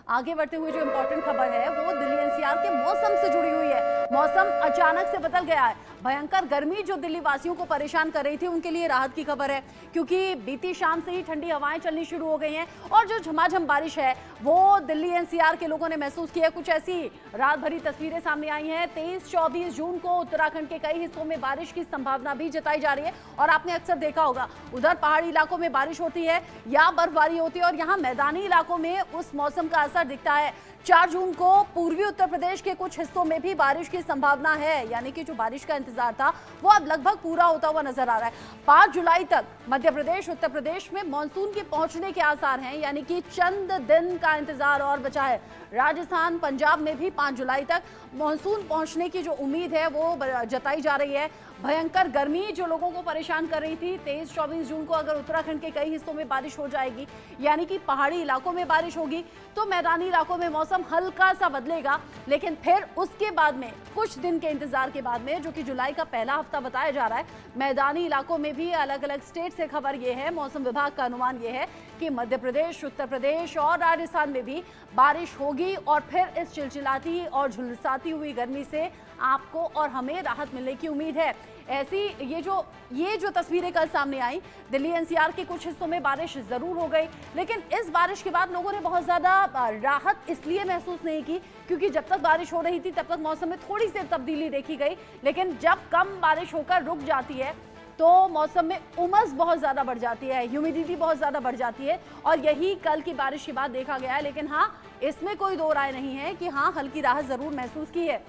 आगे बढ़ते हुए जो इंपॉर्टेंट खबर है वो दिल्ली एनसीआर के मौसम से जुड़ी हुई है। मौसम अचानक से बदल गया है। भयंकर गर्मी जो दिल्ली वासियों को परेशान कर रही थी उनके लिए राहत की खबर है, क्योंकि बीती शाम से ही ठंडी हवाएं चलनी शुरू हो गई हैं और जो झमाझम बारिश है वो दिल्ली एनसीआर के लोगों ने महसूस किया। कुछ ऐसी रात भरी तस्वीरें सामने आई हैं। 23-24 जून को उत्तराखंड के कई हिस्सों में बारिश की संभावना भी जताई जा रही है और आपने अक्सर देखा होगा उधर पहाड़ी इलाकों में बारिश होती है या बर्फबारी होती है और यहाँ मैदानी इलाकों में उस मौसम का असर दिखता है। 4 जून को पूर्वी उत्तर प्रदेश के कुछ हिस्सों में भी बारिश की संभावना है, यानी कि जो बारिश का इंतजार था वो अब लगभग पूरा होता हुआ नजर आ रहा है। 5 जुलाई तक मध्य प्रदेश उत्तर प्रदेश में मानसून के पहुंचने के आसार हैं, यानी कि चंद दिन का इंतजार और बचा है। राजस्थान पंजाब में भी 5 जुलाई तक मानसून पहुंचने की जो उम्मीद है वो जताई जा रही है। भयंकर गर्मी जो लोगों को परेशान कर रही थी, 23-24 जून को अगर उत्तराखंड के कई हिस्सों में बारिश हो जाएगी, यानी कि पहाड़ी इलाकों में बारिश होगी, तो मैदानी इलाकों में मौसम हल्का सा बदलेगा। लेकिन फिर उसके बाद में कुछ दिन के इंतजार के बाद में, जो कि जुलाई का पहला हफ्ता बताया जा रहा है, मैदानी इलाकों में भी अलग अलग स्टेट से खबर ये है, मौसम विभाग का अनुमान ये है कि मध्य प्रदेश, उत्तर प्रदेश और राजस्थान में भी बारिश होगी और फिर इस चिलचिलाती और झुलसाती हुई गर्मी से आपको और हमें राहत मिलने की उम्मीद है। ऐसी ये जो तस्वीरें कल सामने आई, दिल्ली एनसीआर के कुछ हिस्सों में बारिश जरूर हो गई, लेकिन इस बारिश के बाद लोगों ने बहुत ज्यादा राहत इसलिए महसूस नहीं की क्योंकि जब तक बारिश हो रही थी तब तक मौसम में थोड़ी सी तब्दीली देखी गई, लेकिन जब कम बारिश होकर रुक जाती है तो मौसम में उमस बहुत ज़्यादा बढ़ जाती है, ह्यूमिडिटी बहुत ज़्यादा बढ़ जाती है और यही कल की बारिश के बाद देखा गया है। लेकिन हाँ, इसमें कोई दो राय नहीं है कि हाँ, हल्की राहत ज़रूर महसूस की है।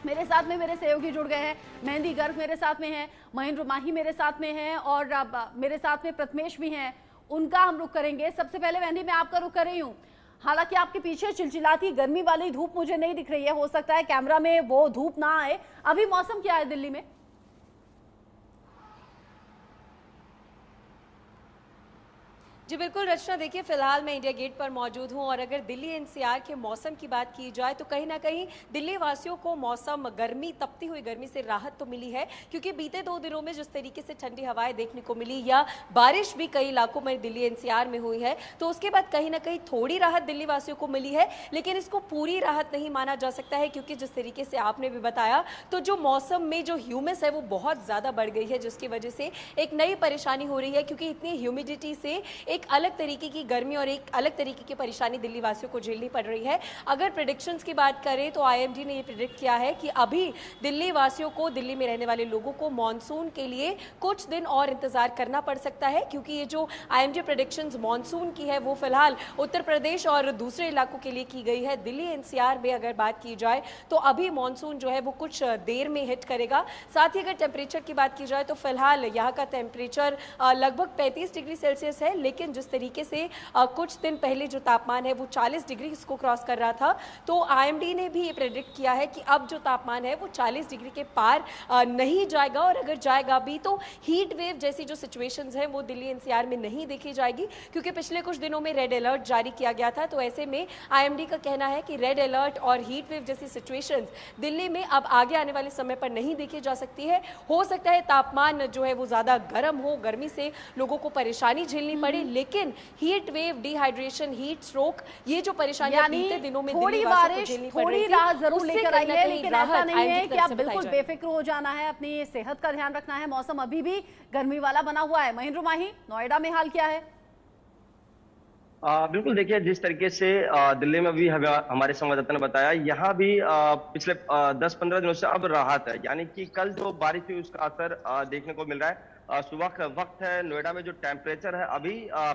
मेरे साथ में मेरे सहयोगी जुड़ गए हैं, मेहंदी गर्ग मेरे साथ में हैं, महेंद्र माही मेरे साथ में हैं और मेरे साथ में प्रथमेश भी हैं। उनका हम रुख करेंगे। सबसे पहले मेहंदी, मैं आपका रुख कर रही हूँ। हालांकि आपके पीछे चिलचिलाती गर्मी वाली धूप मुझे नहीं दिख रही है, हो सकता है कैमरा में वो धूप ना आए। अभी मौसम क्या है दिल्ली में? जी बिल्कुल रचना, देखिए फिलहाल मैं इंडिया गेट पर मौजूद हूं और अगर दिल्ली एनसीआर के मौसम की बात की जाए तो कहीं ना कहीं दिल्ली वासियों को मौसम गर्मी, तपती हुई गर्मी से राहत तो मिली है, क्योंकि बीते 2 दिनों में जिस तरीके से ठंडी हवाएं देखने को मिली या बारिश भी कई इलाकों में दिल्ली एनसीआर में हुई है, तो उसके बाद कहीं ना कहीं थोड़ी राहत दिल्ली वासियों को मिली है। लेकिन इसको पूरी राहत नहीं माना जा सकता है, क्योंकि जिस तरीके से आपने भी बताया तो जो मौसम में जो ह्यूमिस है वो बहुत ज़्यादा बढ़ गई है, जिसकी वजह से एक नई परेशानी हो रही है, क्योंकि इतनी ह्यूमिडिटी से एक अलग तरीके की गर्मी और एक अलग तरीके की परेशानी दिल्ली वासियों को झेलनी पड़ रही है। अगर प्रेडिक्शंस की बात करें तो आईएमडी ने ये प्रेडिक्ट किया है कि अभी दिल्ली वासियों को, दिल्ली में रहने वाले लोगों को मॉनसून के लिए कुछ दिन और इंतजार करना पड़ सकता है, क्योंकि ये जो आईएमडी प्रेडिक्शंस मॉनसून की है वो फिलहाल उत्तर प्रदेश और दूसरे इलाकों के लिए की गई है। दिल्ली एनसीआर में अगर बात की जाए तो अभी मॉनसून जो है वो कुछ देर में हिट करेगा। साथ ही अगर टेम्परेचर की बात की जाए तो फिलहाल यहाँ का टेम्परेचर लगभग 35 डिग्री सेल्सियस है, लेकिन जिस तरीके से कुछ दिन पहले जो तापमान है वो 40 डिग्री इसको क्रॉस कर रहा था, तो आईएमडी ने भी ये प्रेडिक्ट किया है कि अब जो तापमान है वो 40 डिग्री के पार नहीं जाएगा, और अगर जाएगा भी तो हीट वेव जैसी जो सिचुएशंस हैं वो दिल्ली एनसीआर में नहीं देखी जाएगी, क्योंकि पिछले कुछ दिनों में रेड अलर्ट जारी किया गया था। तो ऐसे में आईएमडी का कहना है कि रेड अलर्ट और हीट वेव जैसी सिचुएशंस दिल्ली में अब आगे आने वाले समय पर नहीं देखी जा सकती है। हो सकता है तापमान जो है वो ज़्यादा गर्म हो, गर्मी से लोगों को परेशानी झेलनी पड़े, लेकिन heat wave, dehydration, heat stroke, ये जो परेशानियां बीते दिनों में थोड़ी बारिश, थोड़ी राहत जरूर लेकर आई है, लेकिन ऐसा नहीं है कि आप बिल्कुल बेफिक्र हो जाना है, अपनी सेहत का ध्यान रखना है। मौसम अभी भी गर्मी वाला बना हुआ है। महेंद्र माही, नोएडा में हाल क्या है? बिल्कुल, देखिए जिस तरीके से दिल्ली में भी हमारे संवाददाता ने बताया, यहाँ भी पिछले 10-15 दिनों से अब राहत है, यानी कि कल जो बारिश हुई उसका असर देखने को मिल रहा है। सुबह का वक्त है, नोएडा में जो टेम्परेचर है अभी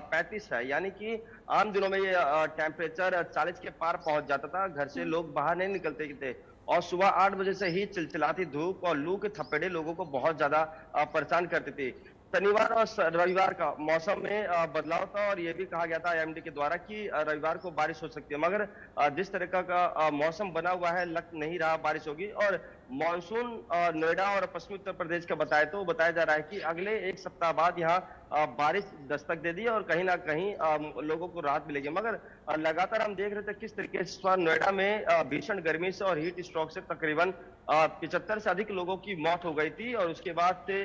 35 है, यानी कि आम दिनों में ये टेम्परेचर 40 के पार पहुंच जाता था, घर से लोग बाहर नहीं निकलते थे और सुबह 8 बजे से ही चिलचिलाती धूप और लू के थपेड़े लोगों को बहुत ज्यादा परेशान करती थी। शनिवार और रविवार का मौसम में बदलाव था और ये भी कहा गया था आईएमडी के द्वारा कि रविवार को बारिश हो सकती है, मगर जिस तरह का मौसम बना हुआ है लग नहीं रहा बारिश होगी। और मानसून नोएडा और पश्चिमी उत्तर प्रदेश का बताया जा रहा है कि अगले 1 सप्ताह बाद यहाँ बारिश दस्तक दे दी और कहीं ना कहीं लोगों को राहत मिलेगी। मगर लगातार हम देख रहे थे किस तरीके से नोएडा में भीषण गर्मी से और हीट स्ट्रोक से तकरीबन 75 से अधिक लोगों की मौत हो गई थी और उसके बाद से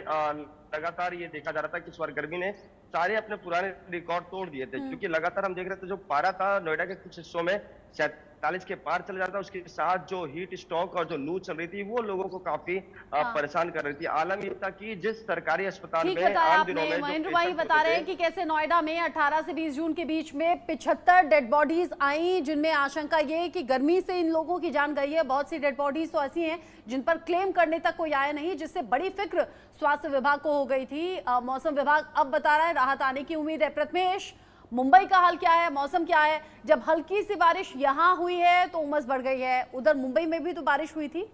लगातार ये देखा जा रहा था कि इस बार गर्मी ने सारे अपने पुराने रिकॉर्ड तोड़ दिए थे, क्योंकि लगातार हम देख रहे थे जो पारा था नोएडा के कुछ हिस्सों में 47 के पार चला जाता, उसके साथ जो हीट स्ट्रोक और जो लू चल रही थी वो लोगों को काफी हाँ। परेशान कर रही थी। आलम ये था कि जिस सरकारी अस्पताल ठीक में बताया आम दिनों आपने। में जो महेंद्र भाई पेशेंट बता होते रहे थे, हैं कि कैसे नोएडा में 18 से 20 जून के बीच में 75 डेड बॉडीज आई, जिनमें आशंका ये है कि गर्मी से इन लोगों की जान गई है। बहुत सी डेड बॉडीज तो ऐसी हैं जिन पर क्लेम करने तक कोई आया नहीं, जिससे बड़ी फिक्र स्वास्थ्य विभाग को हो गई थी। मौसम विभाग अब बता रहा है राहत आने की उम्मीद है। प्रथमेश, मुंबई का हाल क्या है, मौसम क्या है? जब हल्की सी बारिश यहां हुई है तो उमस बढ़ गई है, उधर मुंबई में भी तो बारिश हुई थी।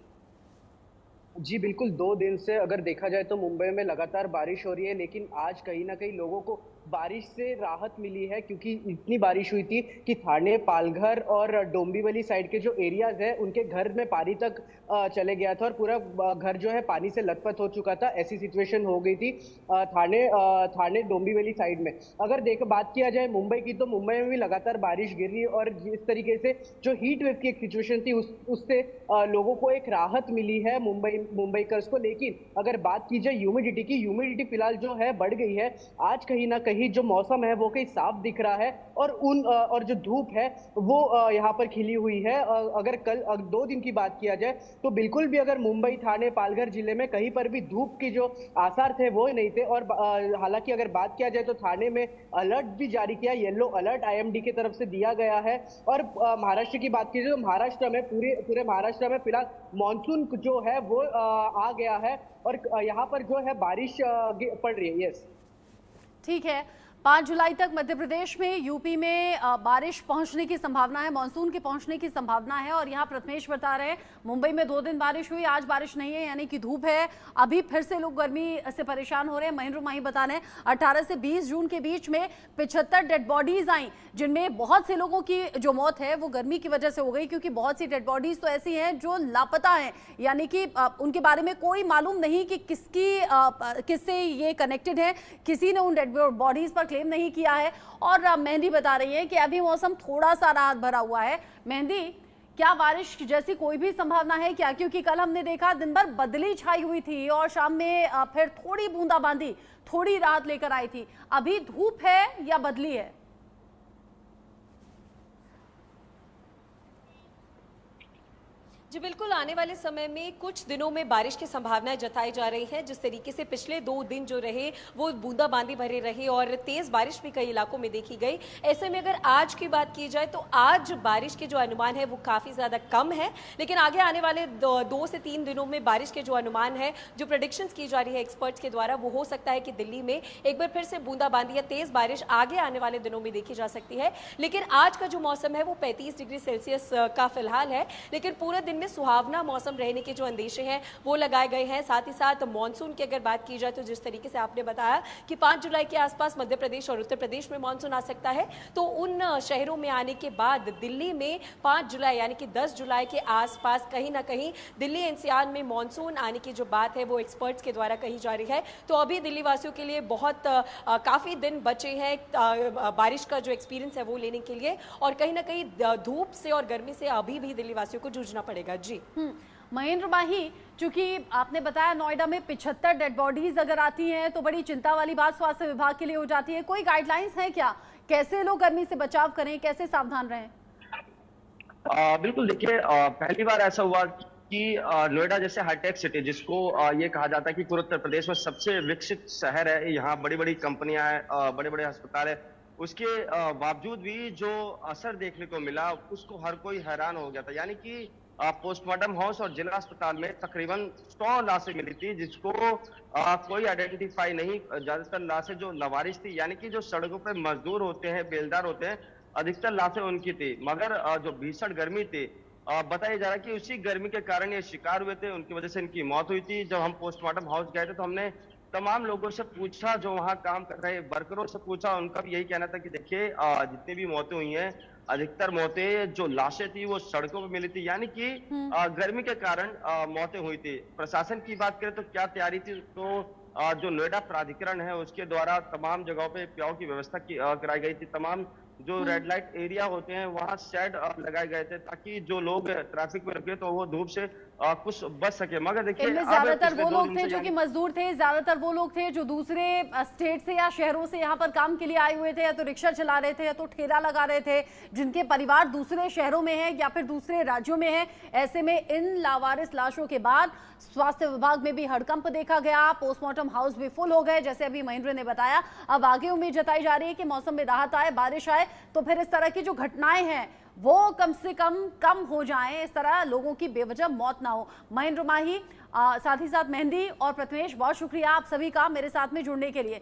जी बिल्कुल, 2 दिन से अगर देखा जाए तो मुंबई में लगातार बारिश हो रही है, लेकिन आज कहीं न कहीं लोगों को बारिश से राहत मिली है, क्योंकि इतनी बारिश हुई थी कि ठाणे, पालघर और डोंबिवली साइड के जो एरियाज है उनके घर में पानी तक चले गया था और पूरा घर जो है पानी से लथपथ हो चुका था। ऐसी सिचुएशन हो गई थी ठाणे डोंबिवली साइड में। अगर बात किया जाए मुंबई की, तो मुंबई में भी लगातार बारिश गिर रही है और जिस तरीके से जो हीट वेव की एक सिचुएशन थी उससे लोगों को एक राहत मिली है मुंबईकर्स को। लेकिन अगर बात की जाए ह्यूमिडिटी की, ह्यूमिडिटी फिलहाल जो है बढ़ गई है। आज कहीं ना कहीं जो मौसम है वो कहीं साफ दिख रहा है और जो धूप है वो यहाँ पर खिली हुई है। अगर कल 2 दिन की बात किया जाए तो बिल्कुल भी अगर मुंबई, ठाणे, पालघर जिले में कहीं पर भी धूप की जो आसार थे वो नहीं थे। और हालांकि अगर बात किया जाए तो ठाणे में अलर्ट भी जारी किया, येलो अलर्ट आईएमडी की तरफ से दिया गया है। और महाराष्ट्र की बात की जाए तो महाराष्ट्र में पूरे महाराष्ट्र में फिलहाल मानसून जो है वो आ गया है और यहाँ पर जो है बारिश पड़ रही है। यस, ठीक है। 5 जुलाई तक मध्य प्रदेश में, यूपी में बारिश पहुंचने की संभावना है, मानसून के पहुंचने की संभावना है। और यहाँ प्रथमेश बता रहे हैं मुंबई में 2 दिन बारिश हुई, आज बारिश नहीं है, यानी कि धूप है। अभी फिर से लोग गर्मी से परेशान हो रहे हैं। महेंद्र माही बता रहे हैं 18 से 20 जून के बीच में 75 डेड बॉडीज आई, जिनमें बहुत से लोगों की जो मौत है वो गर्मी की वजह से हो गई, क्योंकि बहुत सी डेड बॉडीज तो ऐसी हैं जो लापता हैं, यानी कि उनके बारे में कोई मालूम नहीं कि किससे ये कनेक्टेड है। किसी ने उन डेड बॉडीज पर क्लेम नहीं किया है। और मेहंदी बता रही है कि अभी मौसम थोड़ा सा राहत भरा हुआ है। मेहंदी, क्या बारिश जैसी कोई भी संभावना है क्या? क्योंकि कल हमने देखा दिन भर बदली छाई हुई थी और शाम में फिर थोड़ी बूंदाबांदी, थोड़ी राहत लेकर आई थी। अभी धूप है या बदली है? जी बिल्कुल, आने वाले समय में कुछ दिनों में बारिश की संभावनाएं जताई जा रही हैं। जिस तरीके से पिछले 2 दिन जो रहे वो बूंदाबांदी भरे रहे और तेज बारिश भी कई इलाकों में देखी गई। ऐसे में अगर आज की बात की जाए तो आज बारिश के जो अनुमान है वो काफ़ी ज़्यादा कम है, लेकिन आगे आने वाले 2 से 3 दिनों में बारिश के जो अनुमान है, जो प्रेडिक्शंस की जा रही है एक्सपर्ट्स के द्वारा, वो हो सकता है कि दिल्ली में एक बार फिर से बूंदाबांदी या तेज बारिश आगे आने वाले दिनों में देखी जा सकती है। लेकिन आज का जो मौसम है वो 35 डिग्री सेल्सियस का फिलहाल है, लेकिन पूरे दिन सुहावना मौसम रहने के जो अंदेशे हैं वो लगाए गए हैं। साथ ही साथ मानसून की अगर बात की जाए तो जिस तरीके से आपने बताया कि 5 जुलाई के आसपास मध्य प्रदेश और उत्तर प्रदेश में मानसून आ सकता है, तो उन शहरों में आने के बाद दिल्ली में 5 जुलाई यानी कि 10 जुलाई के आसपास कहीं ना कहीं दिल्ली एनसीआर में मानसून आने की जो बात है वो एक्सपर्ट्स के द्वारा कही जा रही है। तो अभी दिल्ली वासियों के लिए बहुत काफ़ी दिन बचे हैं बारिश का जो एक्सपीरियंस है वो लेने के लिए, और कहीं ना कहीं धूप से और गर्मी से अभी भी दिल्ली वासियों को जूझना पड़ेगा। जी महेंद्र माही, चूंकि आपने बताया नोएडा में 75 डेड बॉडीज अगर आती हैं तो बड़ी चिंता वाली बात स्वास्थ्य विभाग के लिए हो जाती है। कोई गाइडलाइंस है क्या, कैसे लोग गर्मी से बचाव करें, कैसे सावधान रहें? बिल्कुल, देखिए पहली बार ऐसा हुआ कि नोएडा जैसे हाईटेक सिटी, जिसको ये कहा जाता है कि पूरे उत्तर प्रदेश में सबसे विकसित शहर है, यहाँ बड़ी बड़ी कंपनियां हैं, बड़े बड़े अस्पताल है, उसके बावजूद भी जो असर देखने को मिला उसको हर कोई हैरान हो गया था। यानी कि पोस्टमार्टम हाउस और जिला अस्पताल में तकरीबन 100 लाशें मिली थी, जिसको कोई आइडेंटिफाई नहीं। ज्यादातर लाशें जो लवारिश थी, यानी कि जो सड़कों पे मजदूर होते हैं, बेलदार होते हैं, अधिकतर लाशें उनकी थी। मगर जो भीषण गर्मी थी, बताया जा रहा है कि उसी गर्मी के कारण ये शिकार हुए थे, उनकी वजह से इनकी मौत हुई थी। जब हम पोस्टमार्टम हाउस गए थे तो हमने तमाम लोगों से पूछा, जो वहाँ काम कर रहे वर्करों से पूछा, उनका भी यही कहना था कि देखिए जितनी भी मौतें हुई हैं, अधिकतर मौतें जो लाशें थी वो सड़कों पर मिली थी, यानी कि गर्मी के कारण मौतें हुई थी। प्रशासन की बात करें तो क्या तैयारी थी, तो जो नोएडा प्राधिकरण है उसके द्वारा तमाम जगहों पे प्याऊ की व्यवस्था कराई गई थी। तमाम जो रेड लाइट एरिया होते हैं वहां शेड लगाए गए थे, ताकि जो लोग ट्रैफिक में रुके तो वो धूप से कुछ बच सके। मगर देखिए इनमें अब ज्यादातर पिछले वो 2 लोग दिन थे से जो कि यानी मजदूर थे, ज्यादातर वो लोग थे जो दूसरे स्टेट से या शहरों से यहाँ पर काम के लिए आए हुए थे, या तो रिक्शा चला रहे थे या तो ठेला लगा रहे थे, जिनके परिवार दूसरे शहरों में है या फिर दूसरे राज्यों में है। ऐसे में इन लावारिस लाशों के बाद स्वास्थ्य विभाग में भी हड़कंप देखा गया, पोस्टमार्टम हाउस भी फुल हो गए, जैसे अभी महेंद्र ने बताया। अब आगे उम्मीद जताई जा रही है कि मौसम में राहत आए, बारिश आए, तो फिर इस तरह की जो घटनाएं हैं वो कम से कम हो जाएं, इस तरह लोगों की बेवजह मौत ना हो। महेंद्र माही, साथ ही साथ मेहंदी और प्रथमेश, बहुत शुक्रिया आप सभी का मेरे साथ में जुड़ने के लिए।